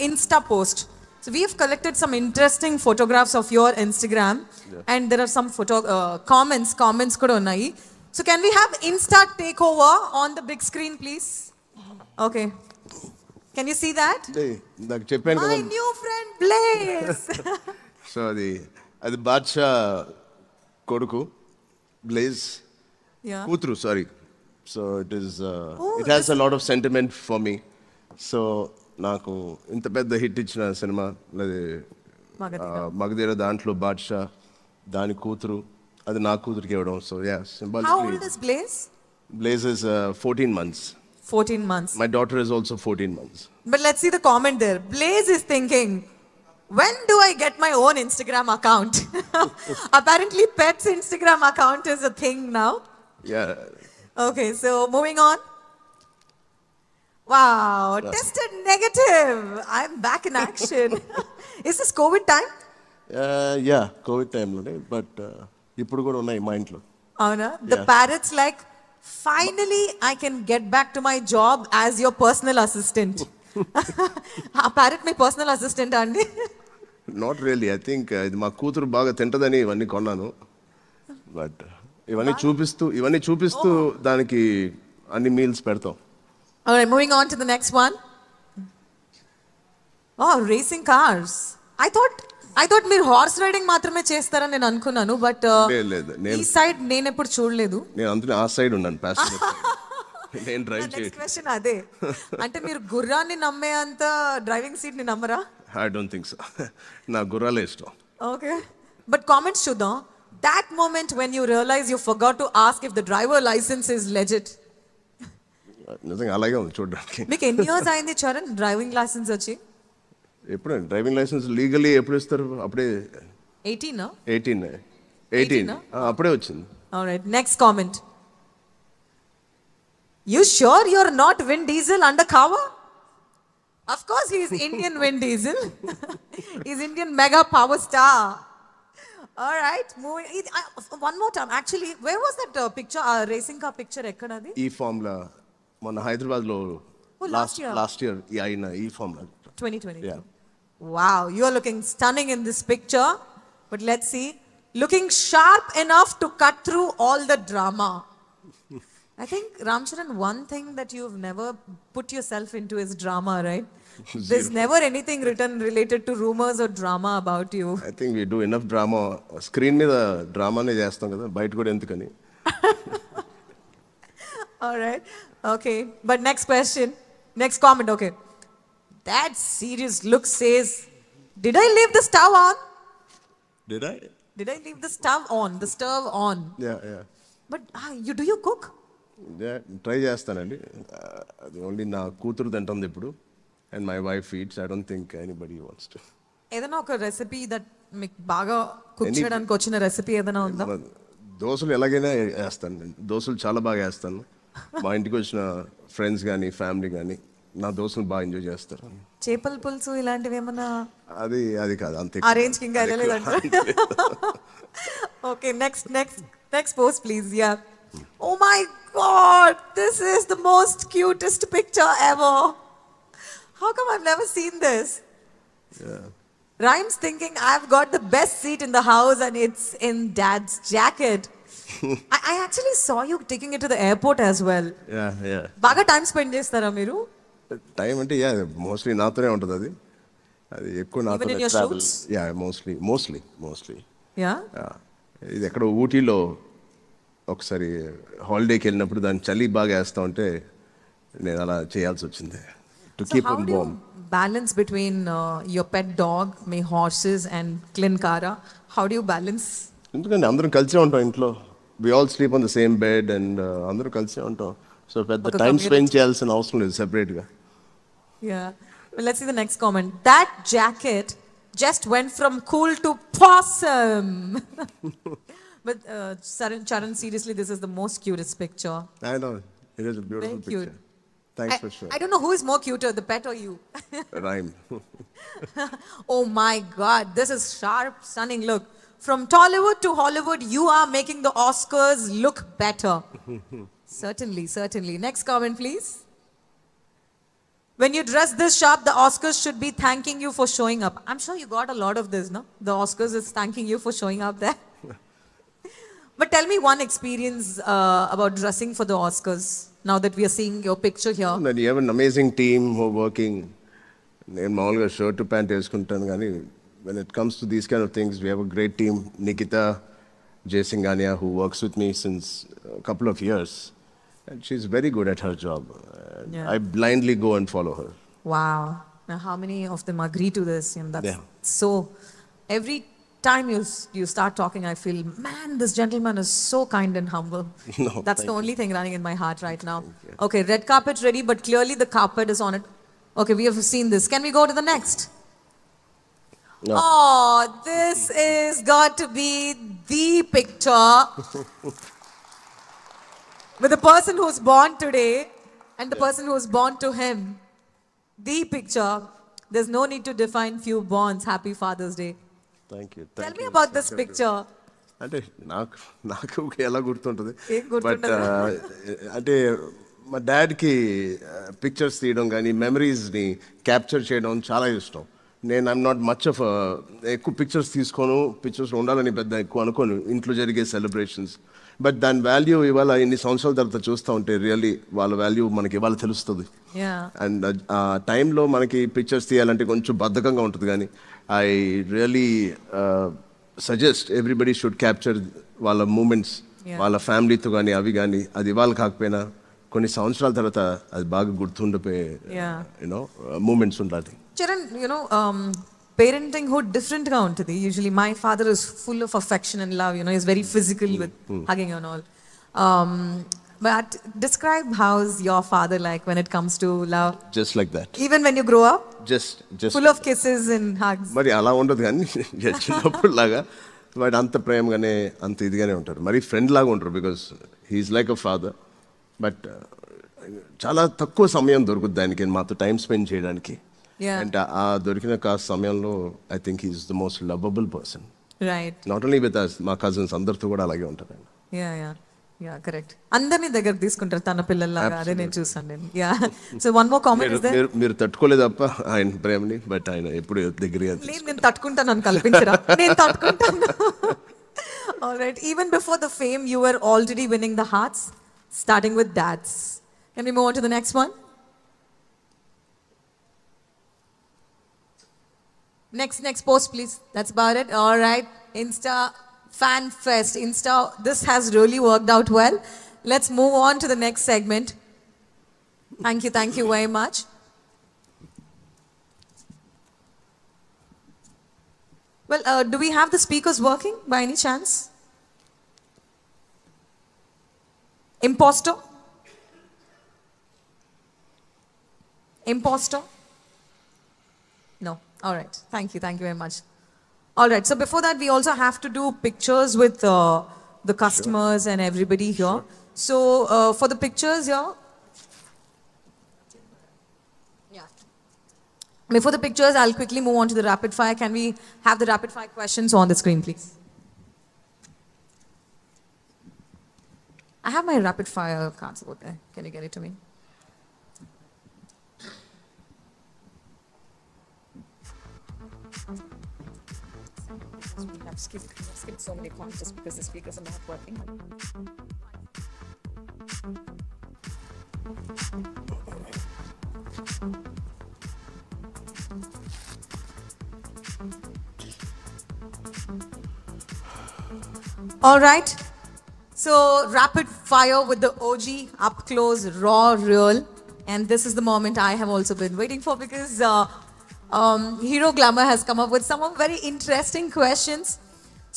Insta post. So we have collected some interesting photographs of your Instagram, and there are some comments kuda unnai. So can we have Insta takeover on the big screen, please? Okay. Can you see that? నాకు చెప్పాను My కదా. new friend Blaze. So అది బాద్షా కొడుకు blaze Yeah. కూతురు sorry. So it has a lot of sentiment for me. So నాకు ఇంత పెద్ద hit ఇచ్చిన సినిమా మగధీర దాంట్లో బాద్షా దాని కూతురు అది నా కూతురికి ఇవ్వడం. So yeah How symbolically old is Blaze? Blaze is 14 months. 14 months. My daughter is also 14 months. But let's see the comment there. Blaze is thinking, when do I get my own Instagram account? Apparently, Pet's Instagram account is a thing now. Yeah. Okay, so moving on. Wow, tested negative. I'm back in action. Is this COVID time? Yeah Covid టైంలోనే but ఇప్పుడు కూడా ఉన్నాయి మా ఇంట్లో. Avana, the parrot's like, finally I can get back to my job as your personal assistant. Parrot my personal assistant అండి. Not really. I think ఇది మా కూతురు బాగా తింటదని ఇవన్నీ కొన్నాను. బట్ ఇవన్నీ చూపిస్తూ దానికి అన్ని మీల్స్ పెడతాం. Alright, moving on to the next one. Oh, racing cars. I thought మీరు హార్స్ రైడింగ్ మాత్రమే చేస్తారని నేను అనుకున్నాను, బట్ లేదు ఈ సైడ్ నేను ఎప్పుడు చూడలేదు. నేను అందులో ఆ సైడ్ ఉన్నాను ప్యాసింజర్. నేను డ్రైవ్ నెక్స్ట్ చేయను. క్వశ్చన్ అదే, అంటే మీరు గుర్రాన్ని నమ్మే అంత డ్రైవింగ్ సీట్ ని నమ్మరా? I don't think so. నా గుర్రాలే ఇష్టం. ఓకే, బట్ కామెంట్స్ చూద్దాం. That moment when you realize you forgot to ask if the driver license is legit. నిజంగా అలాగే ఉంది చూడడానికి. మీకు ఎన్ని ఇయర్స్ అయింది చరణ్ డ్రైవింగ్ లైసెన్స్ వచ్చి? ఎప్పుడు డ్రైవింగ్ లైసెన్స్ లీగల్లీ ఎప్పుడు ఇస్తారు? అప్పుడే 18 అప్పుడే వచ్చింది. Alright, next comment. You sure you're not Vin Diesel undercover? Of course he is Indian Vin Diesel. He's Indian mega power star. Alright, moving. One more time. Actually, where was that picture? Racing car picture ekkadadi? ఈ formula మన హైదరాబాద్ లో last year అయిన ఈ formula 2020. Yeah. Wow, you are looking stunning in this picture. But let's see. Looking sharp enough to cut through all the drama. I think, Ram Charan, one thing that you've never put yourself into is drama, right? There's never anything written related to rumors or drama about you. I think we do enough drama. Screen మీద డ్రామానే చేస్తాం కదా, బయట కూడా ఎందుకని. All right. Okay. But next question. Next comment. Okay. That serious look says, did I leave the stove on? Did I? Did I leave the stove on? The stove on. Yeah. But do you cook? Try చేస్తానండి. అది only నా కూతురు తింటుంది ఇప్పుడు. And my wife eats. I don't think anybody wants to. ఏదైనా ఒక recipe that మీకు బాగా కుక్ చేయడానికి వచ్చిన రెసిపీ ఏదైనా ఉందా? దోశలు ఎలాగైనా వేస్తాను. దోశలు చాలా బాగా వేస్తాను. మా ఇంటికి వచ్చిన ఫ్రెండ్స్ కానీ ఫ్యామిలీ కానీ నా దోశలు బాగా ఎంజాయ్ చేస్తారు. చేపల పులుసు ఇలాంటివి ఏమన్నా? అది కాదు అంతే. ఆ రేంజ్ కి ఇంకా వెళ్ళలేదంట. Okay, next post please. Yeah. Oh my god, this is the most cutest picture ever. How come I've never seen this? Yeah. Rhymes thinking I've got the best seat in the house and it's in dad's jacket. I actually saw you taking it to the airport as well. Yeah. బాగా time spend చేస్తారా మీరు? Time అంటే mostly నాతోనే ఉంటుంది. అది ఎక్కువ నాతోనే travel. Yeah mostly. Yeah. ఇది ఎక్కడ ఊటీలో ఒకసారి హాలిడేకి వెళ్ళినప్పుడు దాన్ని చలి బాగా వేస్తా ఉంటే నేను అలా చేయాల్సి వచ్చింది. To keep him warm. Balance between your pet dog, my horses and Klinkara. How do you balance? ఎందుకంటే అందరం కలిసే ఉంటాం ఇంట్లో. We all sleep on the same bed and అందరూ కలిసే ఉంటాం. సో పెద్ద టైం స్పెండ్ చేయాల్సిన అవసరం లేదు సెపరేట్గా. Yeah. Well, let's see the next comment. That jacket just went from cool to possum. But Charan, seriously, this is the most cutest picture. I know. It is a beautiful Very cute. picture. Thanks for sure. I don't know who is more cuter, the pet or you. Rhyme. Oh my God, this is sharp, stunning look. From Tollywood to Hollywood, you are making the Oscars look better. Certainly. Next comment, please. When you dress this sharp, the Oscars should be thanking you for showing up. I'm sure you got a lot of this, no? The Oscars is thanking you for showing up there. But tell me one experience about dressing for the Oscars, now that we are seeing your picture here. And you have an amazing team who are working. నేను మామూలుగా shirt pant వేసుకుంటాను కానీ when it comes to these kind of things, we have a great team. Nikita Jaisingania, who works with me since a couple of years. And she's very good at her job. Yeah. I blindly go and follow her. Wow. Now, how many of them agree to this? You know, that's Yeah. so. Every time you start talking, I feel, man, this gentleman is so kind and humble. No, That's the thank only thing running in my heart right now. Okay, red carpet ready, but clearly the carpet is on it. Okay, we have seen this. Can we go to the next? No. Oh, this is got to be the picture with the person who's born today and the person who's born to him. The picture. There's no need to define few bonds. Happy Father's Day. Thank you. Tell me about this picture. అంటే నాకు ఎలా గుర్తుంటుంది ఏం గుర్తుంటది? అంటే మా డాడ్కి pictures తీయడం కానీ మెమరీస్ని capture చేయడం చాలా ఇష్టం. నేను ఐఎమ్ నాట్ మచ్ ఆఫ్ ఎక్కువ పిక్చర్స్ తీసుకోను, పిక్చర్స్ ఉండాలని పెద్ద ఎక్కువ అనుకోను ఇంట్లో జరిగే సెలబ్రేషన్స్. బట్ దాని వాల్యూ ఇవాళ ఇన్ని సంవత్సరాల తర్వాత చూస్తూ ఉంటే రియల్లీ వాళ్ళ వాల్యూ మనకి ఇవాళ తెలుస్తుంది. అండ్ ఆ టైంలో మనకి పిక్చర్స్ తీయాలంటే కొంచెం బద్ధకంగా ఉంటుంది కానీ I really suggest everybody should capture వాళ్ళ మూమెంట్స్, వాళ్ళ ఫ్యామిలీతో కానీ అవి కానీ అది ఇవాళ కాకపోయినా కొన్ని సంవత్సరాల తర్వాత అది బాగా గుర్తుండిపోయే యూనో మూమెంట్స్ ఉండాలి. Charan, parentinghood different ga untadi. Usually my father is full of affection and love, he's very physical with hugging and all. But describe how's your father like when it comes to love? Just like that. Even when you grow up? Just full of kisses and hugs. మరి అలా ఉండదు కానీ చిన్నప్పుడు లాగా వాడు అంత ప్రేమగానే అంత ఇదిగానే ఉంటారు. మరి ఫ్రెండ్ లాగా ఉంటారు because he's like a father. But చాలా తక్కువ సమయం దొరుకుతుంది దానికి మాతో టైం స్పెండ్ చేయడానికి. అండ్ ఆ దొరికిన సమయంలో I think he's the most lovable person. Right. Not only with us, మా కజిన్స్ అందరితో కూడా అలాగే ఉంటారు ఆయన. Yeah correct. అందరినీ దగ్గర తీసుకుంటారు తన పిల్లల్లాగా. అదే నేను చూసాను నేను. Yeah. So one more comment is there. మీరు తట్టుకోలేదు తప్ప ఆయన ప్రేమని, బట్ ఆయన ఎప్పుడు దగ్గరగా నేను తట్టుకుంటాను అని కల్పించరా? నేను తట్టుకుంటాను. Alright. Even before the fame you were already winning the hearts, starting with dads. Can we move on to the next one? Next post, please. That's about it. All right. Insta Fan Fest. This has really worked out well. Let's move on to the next segment. Thank you very much. Well, do we have the speakers working by any chance? Imposter? No. All right. Thank you very much. All right. So before that, we also have to do pictures with the customers and everybody here. So for the pictures here, before the pictures, I'll quickly move on to the rapid fire. Can we have the rapid fire questions on the screen, please? I have my rapid fire cards over there. Can you get it to me? I've skipped so many points just because the speakers are not working. All right. So rapid fire with the OG, up close, raw, real. And this is the moment I have also been waiting for because Hero Glamour has come up with some very interesting questions.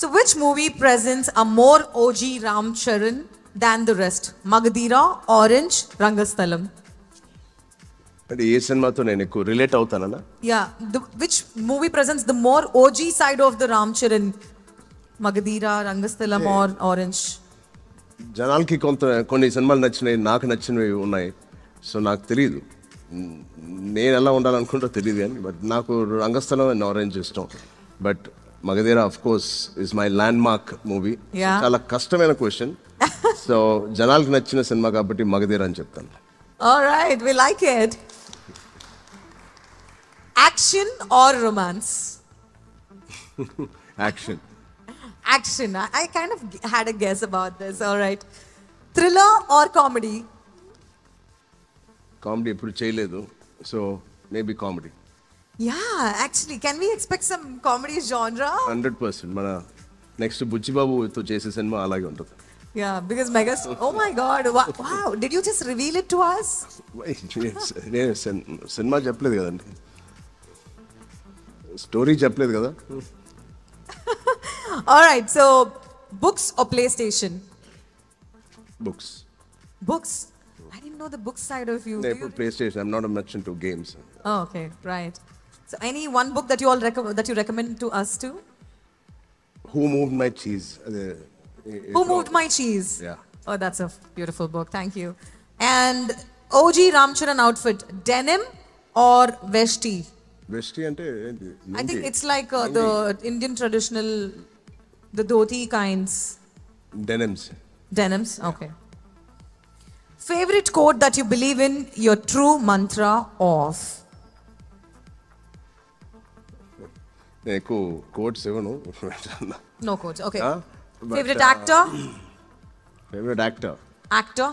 So which movie presents a more OG Ram Charan than the rest? Magadira, Orange, Rangasthalam. అంటే ఏ సినిమాతో నేను ఎక్కువ relate అవుతానన్నా? Yeah, which movie presents the more OG side of the Ram Charan? Magadira, Rangasthalam or Orange? జనాలకి కొన్ని సినిమాలు నచ్చినాయి, నాకు నచ్చినవి ఉన్నాయి. సో నాకు తెలియదు నేను ఎలా ఉండాలనుకుంటా తెలియదు కానీ బట్ నాకు రంగస్థలం అండ్ ఆరెంజ్ ఇష్టం. But Magadheera of course is my land mark movie. చాలా కష్టమైన క్వశ్చన్. సో జనాలకు నచ్చిన సినిమా కాబట్టి మగధీర అని చెప్తాను. All right, we like it. Action or romance? Action. Action. I kind of had a guess about this. All right. Thriller or comedy? Comedy ఎప్పుడు చేయలేదు, so maybe comedy. Yeah, actually, can we expect some comedy genre? 100%. మన next బుచ్చిబాబుతో చేసే cinema అలాగే ఉంటుంది. Yeah, because Megas. Oh my God! Wow! Did you just reveal it to us? నేను cinema చెప్పలేదు కదండి, story చెప్పలేదు కదా. All right. So, books or PlayStation? Books. Books. I didn't know the book side of you. నేను ఇప్పుడు play station, I'm not much into games. Oh, okay, right. So, any one book that you all that you recommend to us too? Who Moved My Cheese? Who Moved My Cheese? Yeah. Oh, that's a beautiful book. Thank you. And OG Ramcharan outfit, denim or vesti? వెస్టీ అంటే ఏంటి? I think it's like the Indian traditional, the dhoti kinds. Denims. Denims, okay. Favorite quote that you believe in, your true mantra of? నేను ఎక్కువ quotes ఇవ్వను. No quotes, okay. But, Favorite actor? Favourite actor, Actor?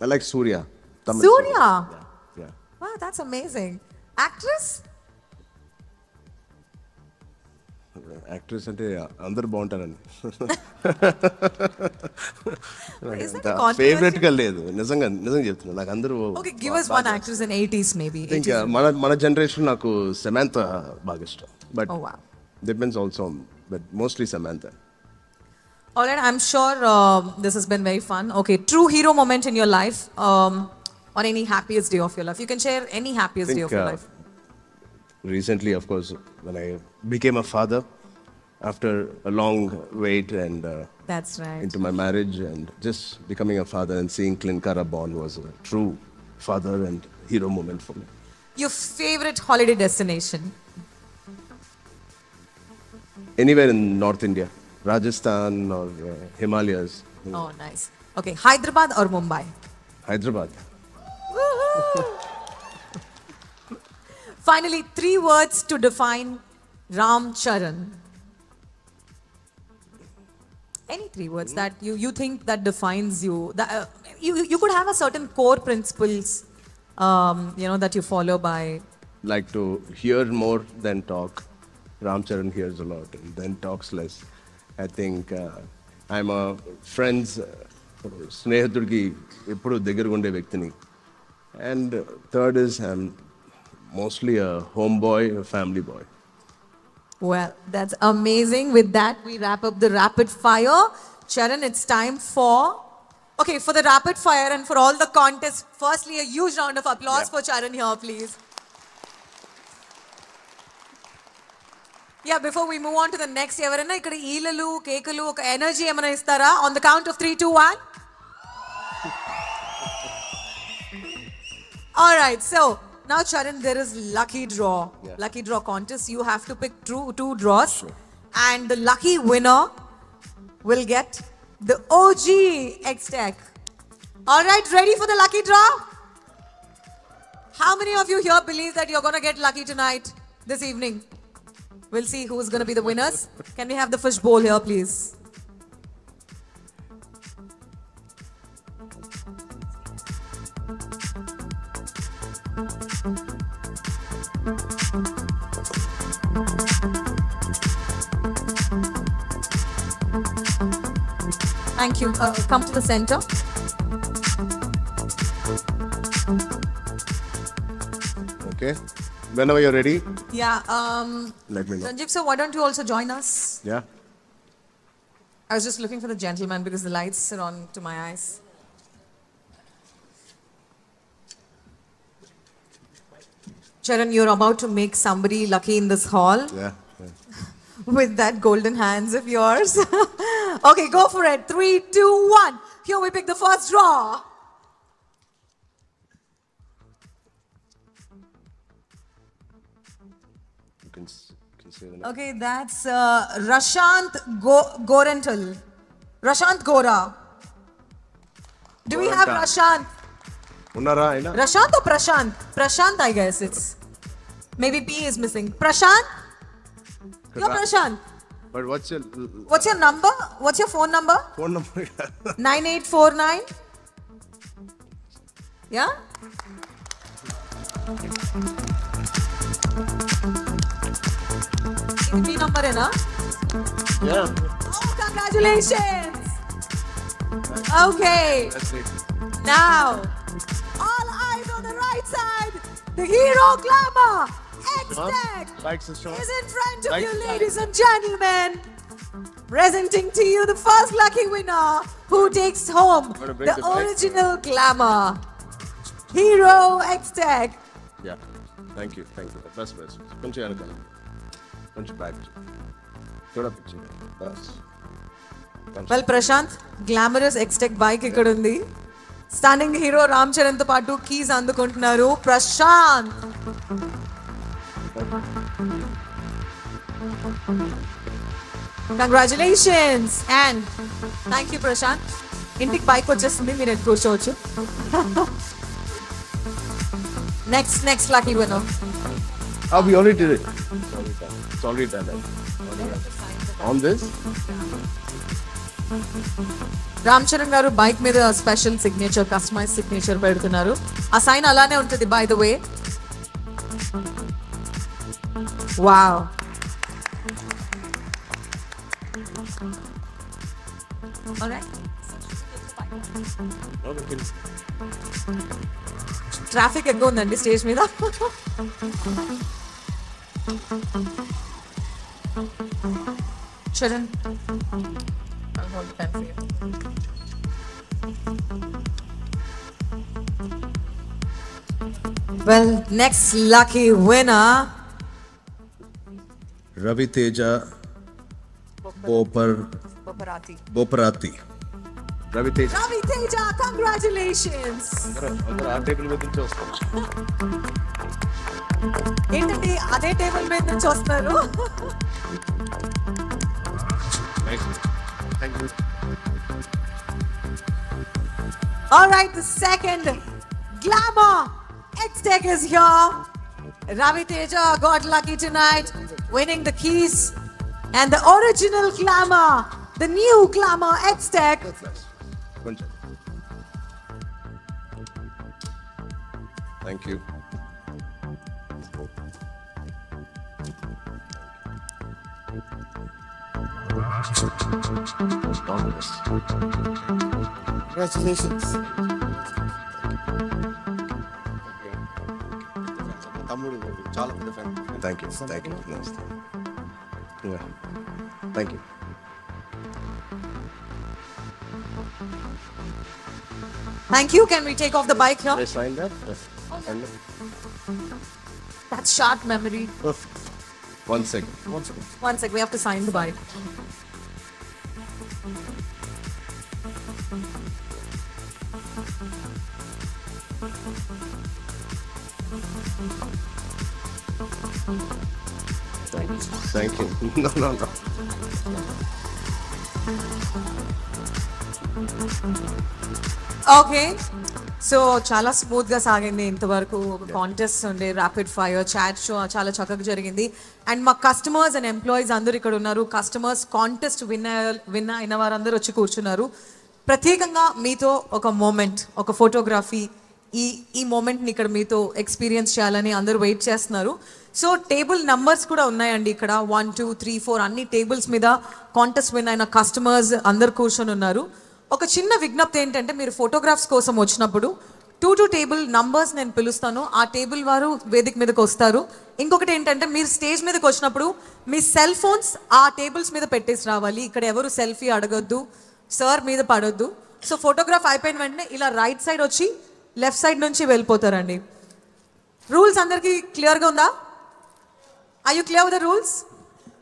I like Surya. Surya. Yeah. Wow, that's amazing. Actress? Actress అంటే అందరు బాగుంటారండి. Is that a controversy? Favourite గా లేదు, నిజంగా చెప్తున్నా. నాకు అందరూ Okay, give us one actress in 80s maybe. ఇంకా మన జనరేషన్ నాకు సమాంత బాగా ఇష్టం. But Oh, wow. Depends also, but mostly Samantha. All right, I'm sure this has been very fun. Okay, true hero moment in your life, or any happiest day of your life. You can share any happiest day of your life. Recently, of course, when I became a father after a long wait and That's right. into my marriage, and just becoming a father and seeing Klinkara born was a true father and hero moment for me. Your favorite holiday destination? Anywhere in North India, Rajasthan or Himalayas. Oh, nice. Okay, Hyderabad or Mumbai? Hyderabad. Finally, 3 words to define Ram Charan. Any 3 words that you think that defines you. That, you could have a certain core principles, that you follow by. Like to hear more than talk. Ram Charan hears a lot and then talks less. I think I'm a friend's స్నేహితుడికి ఎప్పుడు దగ్గరగా ఉండే వ్యక్తిని. And third is I'm mostly a homeboy, a family boy. Well, that's amazing. With that, we wrap up the rapid fire. Charan, it's time for... Okay, for the rapid fire and for all the contests, firstly, a huge round of applause for Charan here, please. Yeah, before we move on to the next, ఎవరైనా ఇక్కడ ఈలలు కేకలు ఒక energy ఏమైనా ఇస్తారా? On the count of 3, 2, 1. All right, so now Charan, there is lucky draw. Yeah. Lucky draw contest. You have to pick two draws. Sure. And the lucky winner will get the OG X-Tech. All right, ready for the lucky draw? How many of you here believe that you're going to get lucky tonight, this evening? We'll see who's going to be the winners. Can we have the fish bowl here, please? Thank you. Come to the center. Okay. Whenever you're ready, Yeah. let me know. Ranjiv sir, why don't you also join us? Yeah. I was just looking for the gentleman because the lights are on to my eyes. Charan, you're about to make somebody lucky in this hall Yeah. with that golden hands of yours. Okay, go for it. 3, 2, 1. Here we pick the first draw. You can say the name. Okay, that's Rashant Gorental. Rashant Gora. Do we have Goranta. Rashant? ఉన్నారా ఆయన? Rashant or Prashant? Prashant, I guess it's. Maybe P is missing. Prashant? You're Prashant. But what's your What's your number? What's your phone number? phone number? 9849. Yeah? ఇది మీ నంబరేనా? Yeah. Oh, congratulations! Okay, That's it. now, all eyes on the right side. The Hero Glamour X-Tech Bike system. is in front of Bike. you, ladies and gentlemen. Presenting to you the first lucky winner who takes home Gonna break the the bike. original Glamour. Hero X-Tech. Yeah. Thank you. Thank you. Best. కొంచెం వెనకాల. కొంచెం back. చూడ picture. బస్. Well Prashanth, glamorous X-Tech bike ఇక్కడ ఉంది. Stunning hero Ram Charan తో పాటు keys అందుకుంటున్నారు Prashanth. Congratulations and thank you Prashanth. ఇంటికి బైక్ వచ్చేస్తుంది, మీరు ఎటు కూర్చోవచ్చు. Next lucky winner. We already did it. It's already done. On this? Ram Charan garu bike మీద స్పెషల్ సిగ్నేచర్, కస్టమైజ్ సిగ్నేచర్ పెడుతున్నారు. ఆ సైన్ అలానే ఉంటుంది by the way. Wow. Traffic ఎక్కువ ఉందండి స్టేజ్ మీద. Charan, well, next lucky winner. Ravi Teja Boparati. Ravi Tej. Ravi Teja, congratulations. అందరూ ఆ టేబుల్ మీద నుంచి వస్తారు. ఏంటండి అదే టేబుల్ మీద నుంచి వస్తున్నారు? Thank you. All right, the second Glamour X-Tech is here. Ravi Teja got lucky tonight, winning the keys and the original Glamour, the new Glamour X-Tech. కొంచెం. Thank you. Congratulations. తమ్ముడు చాలా పెద్ద fan. Thank you. Namaste. Yeah. Thank you. Thank you. Can we take off the bike here? I signed that? Yes. And That's short memory. one second. One sec, we have to sign the bike. Thank you. No. Okay, so చాలా స్మూత్గా సాగింది ఇంతవరకు. ఒక contest ఉండే, rapid fire chat show చాలా చక్కగా జరిగింది. And మా కస్టమర్స్ అండ్ ఎంప్లాయీస్ అందరూ ఇక్కడ ఉన్నారు. కస్టమర్స్ కాంటెస్ట్ విన్ అయిన వారందరూ వచ్చి కూర్చున్నారు. ప్రత్యేకంగా మీతో ఒక మూమెంట్, ఒక ఫోటోగ్రఫీ, ఈ మూమెంట్ని ఇక్కడ మీతో ఎక్స్పీరియన్స్ చేయాలని అందరూ వెయిట్ చేస్తున్నారు. సో టేబుల్ నంబర్స్ కూడా ఉన్నాయండి ఇక్కడ. 1, 2, 3, 4 అన్ని టేబుల్స్ మీద కాంటెస్ట్ విన్ అయిన కస్టమర్స్ అందరు కూర్చొని ఉన్నారు. ఒక చిన్న విజ్ఞప్తి ఏంటంటే, మీరు ఫోటోగ్రాఫ్స్ కోసం వచ్చినప్పుడు 2 టేబుల్ నంబర్స్ నేను పిలుస్తాను, ఆ టేబుల్ వారు వేదిక మీదకి వస్తారు. ఇంకొకటి ఏంటంటే, మీరు స్టేజ్ మీదకి వచ్చినప్పుడు మీ సెల్ ఫోన్స్ ఆ టేబుల్స్ మీద పెట్టేసి రావాలి. ఇక్కడ ఎవరు సెల్ఫీ అడగొద్దు, సార్ మీద పడొద్దు. సో ఫోటోగ్రాఫ్ అయిపోయిన వెంటనే ఇలా రైట్ సైడ్ వచ్చి లెఫ్ట్ సైడ్ నుంచి వెళ్ళిపోతారండి. రూల్స్ అందరికీ క్లియర్గా ఉందా? Are you clear with the rules?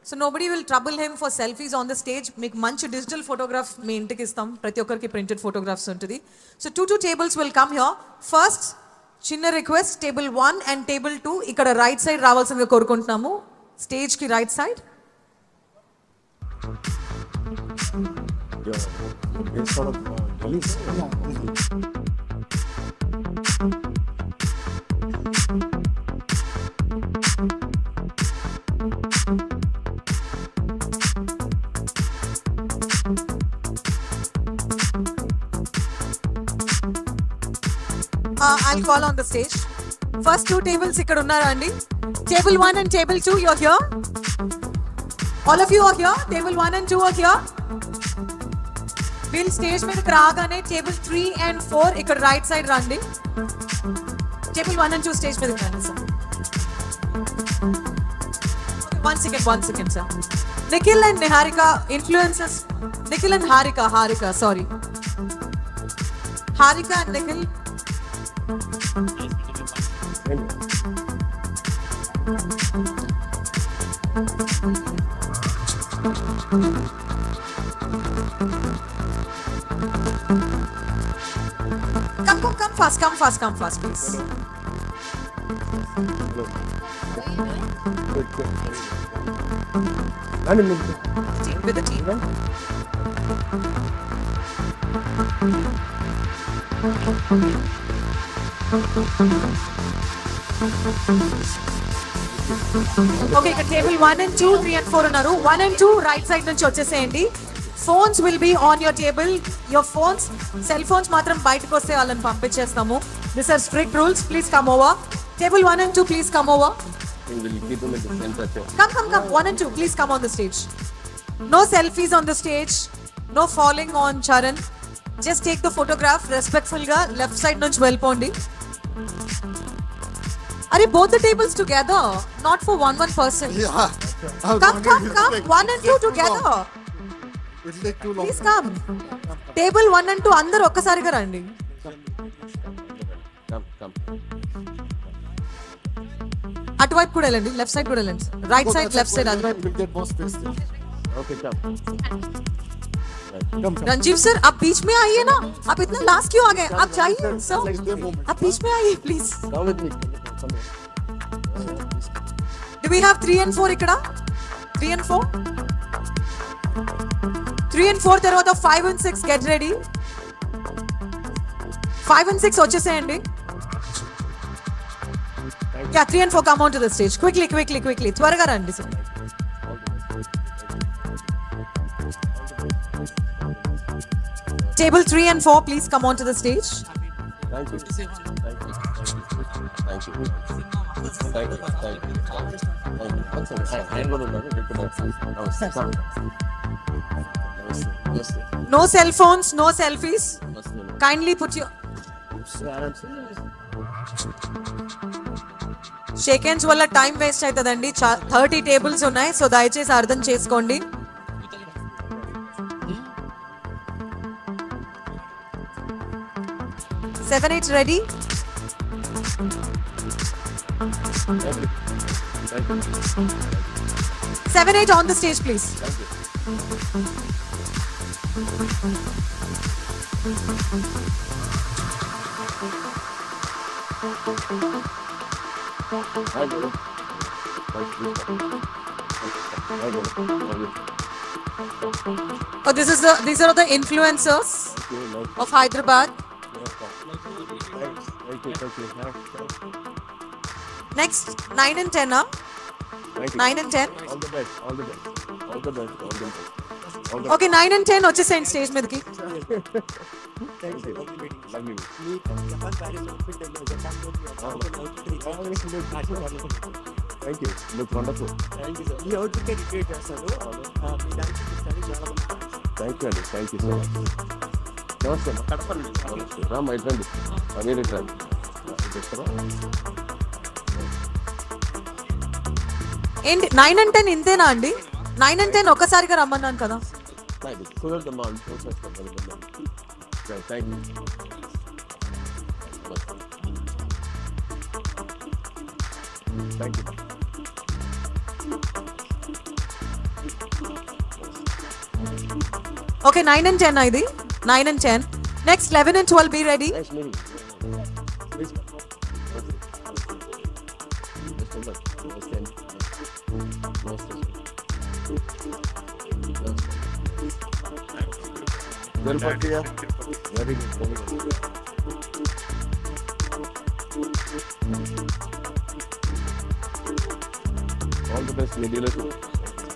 So nobody will trouble him for selfies on the stage. మీకు మంచి డిజిటల్ ఫోటోగ్రాఫ్ మీ ఇంటికి ఇస్తాం. ప్రతి ఒక్కరికి ప్రింటెడ్ ఫోటోగ్రాఫ్స్ ఉంటుంది. So 2 tables will come here. First చిన్న రిక్వెస్ట్, టేబుల్ 1 అండ్ టేబుల్ 2 ఇక్కడ రైట్ సైడ్ రావాల్సిందిగా కోరుకుంటున్నాము. స్టేజ్కి right side. I'll call on the stage. First two tables ikkada unnara andi. Table 1 and table 2, you're here. All of you are here. Table 1 and 2 are here. We'll stage మీదకి రాగానే table 3 and 4 ఇక్కడ right side రండి. Table 1 and 2 stage మీదకి రండి sir. One second sir. Nikhil and Niharika influencers. Nikhil and Harika, sorry. Harika and Nikhil. Come fast, please. With the team. Okay, table 1 and 2, 3 and 4 ఉన్నారు. 1 and 2 right side నుంచి వచ్చేసేయండి. Phones will be on your table. Your phones, cell phones మాత్రం బయటకు వస్తే వాళ్ళని పంపించేస్తాము. These are strict rules. Please come over. Table 1 and 2, please come over. We will keep them in the center. Come. 1 and 2, please come on the stage. No selfies on the stage. No falling on Charan. Just take the photograph respectful ga left side nunchi velpondi. Are both the tables together? Not for one person. Yeah. Come. 1 and 2 together. It'll take too long. Please come. Table 1 and 2 andaru okkasariga randi. Come. అటువైపు కూడా వెళ్ళండి, left side కూడా వెళ్ళండి, right side left side అటువైపు. We'll get more space there. Okay, come. Ranjeev sir आप बीच में आइए ना, आप इतना लास्ट क्यों आ गए? आप जाइए सर, आप बीच में आइए please. Come with me. Come here. Do we have 3 and 4 ఇక్కడ? 3 and 4? 3 and 4 తర్వాత 5 and 6 get ready. 5 and 6 వచ్చేసేయండి. Yeah, 3 and 4 come onto the stage. Quickly. త్వరగా రండి sir. Table 3 and 4, please come onto the stage. Thank you. No cell phones, no selfies. Kindly put your shake hands వల్ల time waste అవుతుందండి. 30 tables ఉన్నాయి, so దయచేసి అర్థం చేసుకోండి. Seven, 8 ready. Seven, 8 on the stage, please. Oh, these are the influencers of Hyderabad. Next, 9 and 10, huh? 9 and 10. All the best. Okay, 9 and 10 వచ్చేసేయండి stage మీదకి. Thank you. Look wonderful. Thank you, sir. ఈ outfit recreate చేస్తారు. మీ dance చూపిస్తారు, చాలా బాగుంది. Thank you so much. నమస్తే రామ్మా ఇట్రండి, మీరు ఇట్రండి. ఏంటి 9 and 10 ఇంతేనా అండి? 9 and 10 ఒక్కసారిగా రమ్మన్నాను కదా. కుదరదమ్మా. Thank you. Thank you. Okay, 9 and 10 ఇది. 9 and 10. Next, 11 and 12 be ready. Nice meeting you. Please come. Just hold on. Just stand. Well, Patriya. Very good. All the best, Media.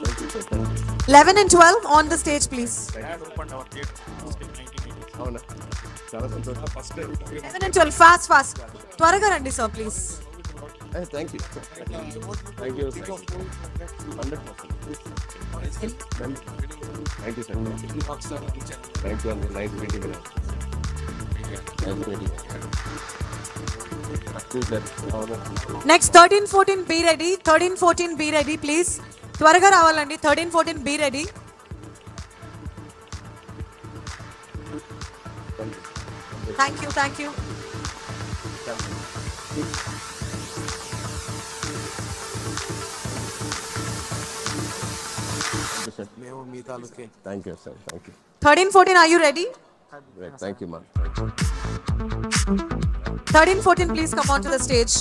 Thank you, sir. Thank you. 11 and 12 on the stage, please. అవునా చాలా సంతోషం. First time 11 and 12 fast fast త్వరగా రండి sir please. Thank you thank you 100%. Thank you sir. Thank you అండి. Nice meeting. Next 13-14 be ready. 13-14 be ready please. త్వరగా రావాలండి. 13-14 be ready. Thank you. మేము మీ తాలూకే. Thank you sir. Thank you. 13-14 are you ready? Thank you మా. 13-14 please come on to the stage.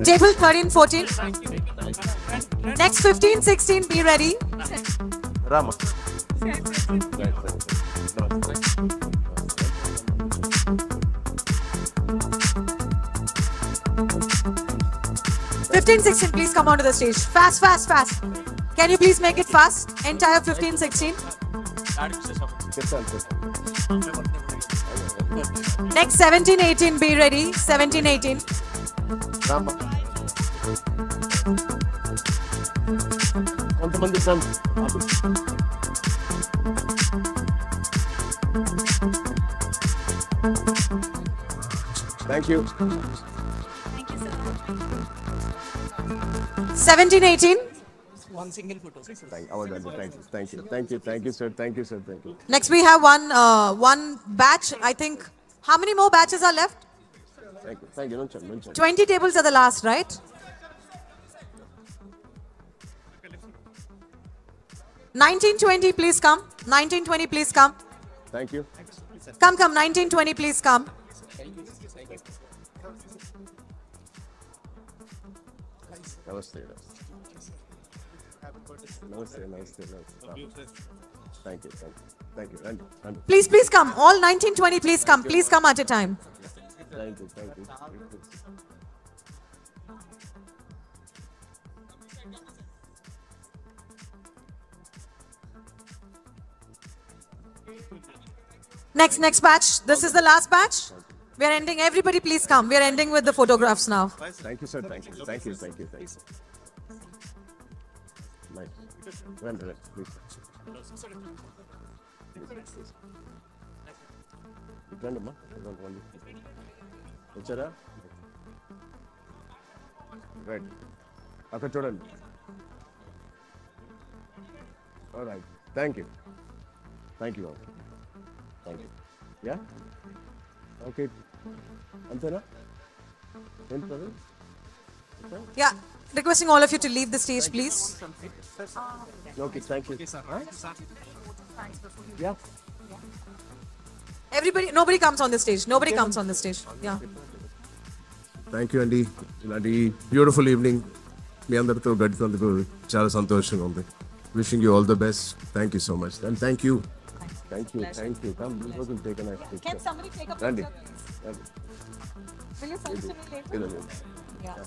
Table 13-14. Next 15-16 be ready. Rama. 15-16 please come onto the stage. Fast. Can you please make it fast? Entire 15-16. Next 17-18 be ready. 17-18. Rama. కొంతమంది friends. Thank you. 17-18. one single photo. Thank you, sir. Thank you. Next we have one batch. I think how many more batches are left? Thank you. 20 tables are the last, right? (19-20) please come. 19-20 please come. Thank you. Come. 19-20 please come. Namaste. Thank you. Run. Please come. All 19-20 please come. Please come at a time. Thank you. Next batch. This is the last batch. We are ending. Everybody please come. We are ending with the photographs now. Thank you, sir. Thank you. Nice. Run, please. Run, Amma. Vachara. Right. Akka chodandi. All right. Thank you. Thank you. Yeah? Okay. Antara? Yeah. Requesting all of you to leave the stage, please. Okay, thank you. Yeah. Nobody comes on the stage. Yeah. Thank you అండి. ఇలాంటి beautiful evening మీ అందరితో గడిపినందుకు చాలా సంతోషంగా ఉంది. Wishing you all the best. Thank you so much and thank you. Come, we will take a nice picture. Can somebody take a Randy. picture? Will you send it to me later? Yeah.